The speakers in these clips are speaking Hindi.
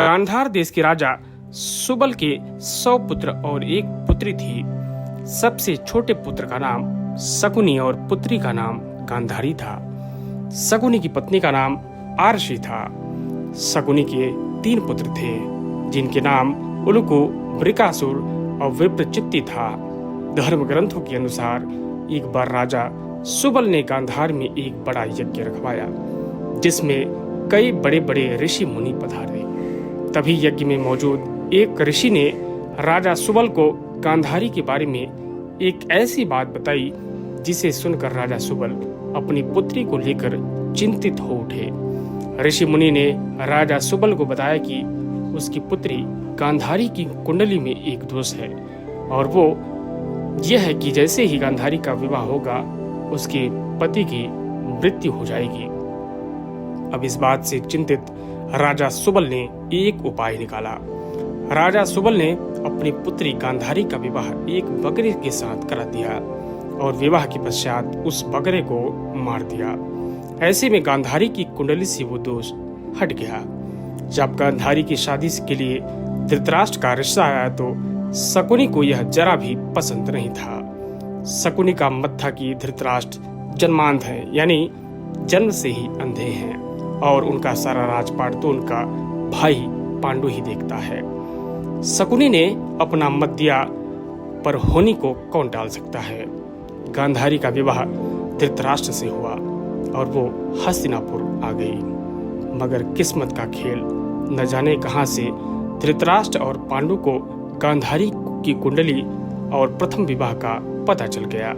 गांधार देश के राजा सुबल के 100 पुत्र और एक पुत्री थी। सबसे छोटे पुत्र का नाम शकुनी और पुत्री का नाम गांधारी था। शकुनी की पत्नी का नाम आरशी था। शकुनी के 3 पुत्र थे जिनके नाम उलुकु, वृकासुर और विप्रचित्ति था। धर्म ग्रंथों के अनुसार एक बार राजा सुबल ने गांधार में एक बड़ा यज्ञ रखवाया जिसमें कई बड़े बड़े ऋषि मुनि पधारे। तभी यज्ञ में मौजूद एक ऋषि ने राजा सुबल को गांधारी के बारे में एक ऐसी बात बताई जिसे सुनकर राजा सुबल अपनी पुत्री को लेकर चिंतित हो उठे। ऋषि मुनि ने राजा सुबल को बताया कि उसकी पुत्री गांधारी की कुंडली में एक दोष है और वो यह है कि जैसे ही गांधारी का विवाह होगा उसके पति की मृत्यु हो जाएगी। अब इस बात से चिंतित राजा सुबल ने एक उपाय निकाला। राजा सुबल ने अपनी पुत्री गांधारी का विवाह एक बकरे के साथ करा दिया और विवाह के पश्चात उस बकरे को मार दिया। ऐसे में गांधारी की कुंडली से वो दोष हट गया। जब गांधारी की शादी के लिए धृतराष्ट्र का रिश्ता आया तो शकुनी को यह जरा भी पसंद नहीं था। शकुनी का मत था कि धृतराष्ट्र जन्मांध है, यानी जन्म से ही अंधे हैं और उनका सारा राजपाट तो उनका भाई पांडु ही देखता है। शकुनी ने अपना मत दिया, पर होनी को कौन टाल सकता है। गांधारी का विवाह धृतराष्ट्र से हुआ और वो हस्तिनापुर आ गई। मगर किस्मत का खेल न जाने कहां से धृतराष्ट्र और पांडु को गांधारी की कुंडली और प्रथम विवाह का पता चल गया।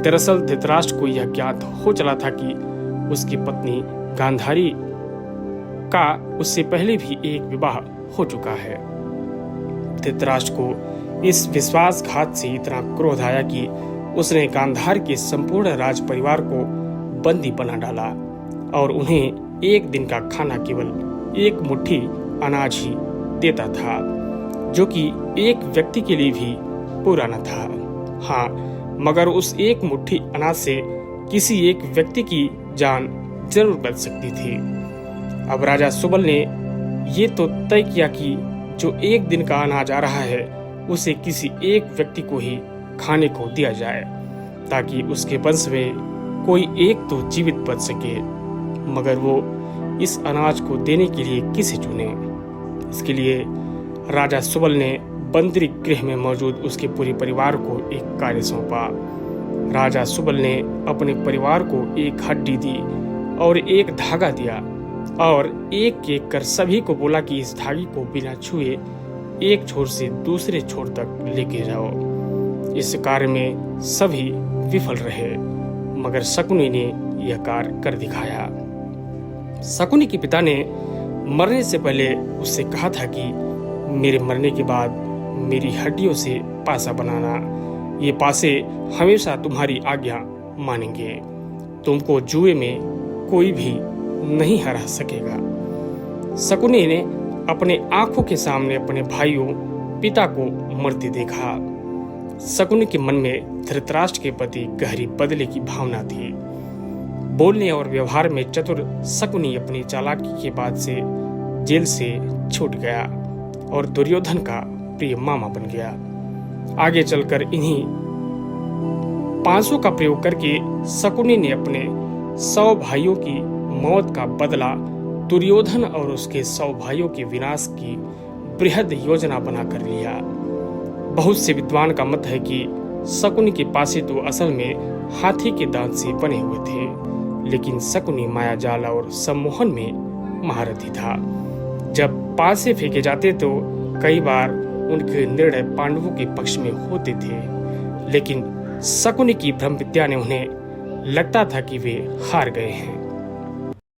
दरअसल धृतराष्ट्र को यह ज्ञात हो चला था कि उसकी पत्नी गांधारी का उससे पहले भी एक विवाह हो चुका है। धृतराष्ट्र को इस विश्वासघात से इतना क्रोध आया कि उसने गांधार के संपूर्ण राज परिवार को बंदी बना डाला और उन्हें एक दिन का खाना केवल एक मुट्ठी अनाज ही देता था, जो कि एक व्यक्ति के लिए भी पूरा न था। हाँ, मगर उस एक मुट्ठी अनाज से किसी एक व्यक्ति की जान जरूर बच सकती थी। अब राजा सुबल ने ये तो तय किया कि जो एक दिन का अनाज आ रहा है उसे किसी एक व्यक्ति को ही खाने को दिया जाए ताकि उसके वंश में कोई एक तो जीवित बच सके। मगर वो इस अनाज को देने के लिए किसे चुने। इसके लिए राजा सुबल ने बंदरी गृह में मौजूद उसके पूरे परिवार को एक कार्य सौंपा। राजा सुबल ने अपने परिवार को एक हड्डी दी और एक धागा दिया और एक एक कर सभी को बोला कि इस धागे को बिना छुए एक छोर से दूसरे छोर तक लेके जाओ। इस कार्य में सभी विफल रहे, मगर शकुनी ने यह कार्य कर दिखाया। शकुनी के पिता ने मरने से पहले उससे कहा था कि मेरे मरने के बाद मेरी हड्डियों से पासा बनाना। ये पासे हमेशा तुम्हारी आज्ञा मानेंगे। तुमको जुए में कोई भी नहीं हरा सकेगा। शकुनी ने अपने आंखों के सामने अपने भाइयों पिता को मरते देखा। शकुनी के मन में धृतराष्ट्र के प्रति गहरी बदले की भावना थी। बोलने और व्यवहार में चतुर शकुनी अपनी चालाकी के बाद से जेल से छूट गया और दुर्योधन का प्रिय मामा बन गया। आगे चलकर इन्हीं पांचों का प्रयोग करके शकुनी ने अपने 100 भाइयों की मौत का बदला दुर्योधन और उसके 100 भाइयों के विनाश की बृहद योजना बना कर लिया। बहुत से विद्वान का मत है कि शकुनी के पासे तो असल में हाथी के दांत से बने हुए थे, लेकिन शकुनी माया जाल और सम्मोहन में महारथी था। जब पासे फेंके जाते तो कई बार उनके निर्णय पांडवों के पक्ष में होते थे, लेकिन शकुनी की ब्रह्म विद्या ने उन्हें लगता था कि वे हार गए हैं।